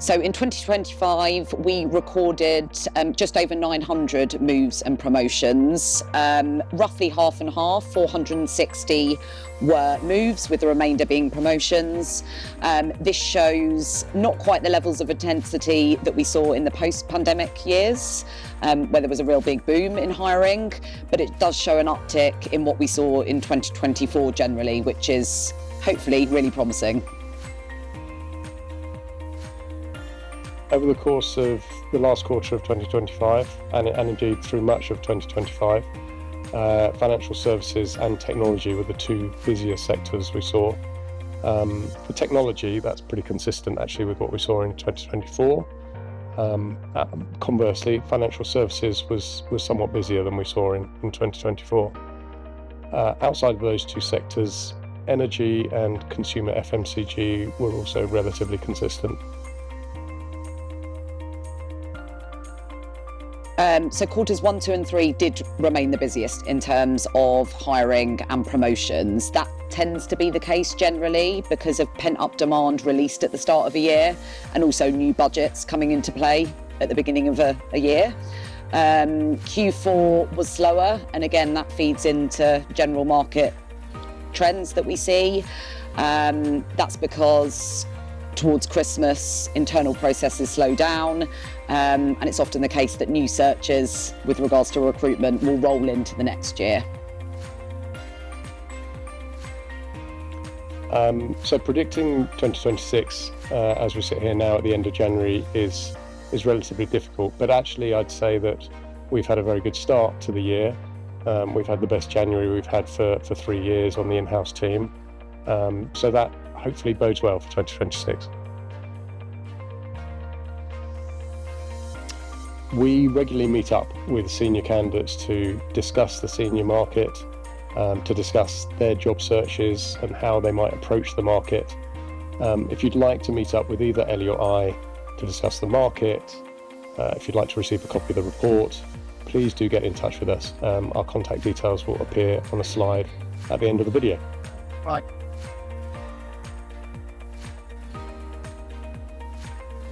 So in 2025, we recorded just over 900 moves and promotions, roughly half and half, 460 were moves, with the remainder being promotions. This shows not quite the levels of intensity that we saw in the post-pandemic years, where there was a real big boom in hiring, but it does show an uptick in what we saw in 2024 generally, which is hopefully really promising. Over the course of the last quarter of 2025, and indeed through much of 2025, financial services and technology were the two busiest sectors we saw. For technology, that's pretty consistent actually with what we saw in 2024. Conversely, financial services was somewhat busier than we saw in 2024. Outside of those two sectors, energy and consumer FMCG were also relatively consistent. So quarters 1, 2 and 3 did remain the busiest in terms of hiring and promotions. That tends to be the case generally because of pent-up demand released at the start of a year, and also new budgets coming into play at the beginning of a year. Q4 was slower, and again that feeds into general market trends that we see. That's because towards Christmas, internal processes slow down, and it's often the case that new searches with regards to recruitment will roll into the next year. So predicting 2026, as we sit here now at the end of January, is relatively difficult, but actually I'd say that we've had a very good start to the year. We've had the best January we've had for 3 years on the in-house team, so that hopefully bodes well for 2026. We regularly meet up with senior candidates to discuss the senior market, to discuss their job searches and how they might approach the market. If you'd like to meet up with either Ellie or I to discuss the market, if you'd like to receive a copy of the report, please do get in touch with us. Our contact details will appear on a slide at the end of the video. Right.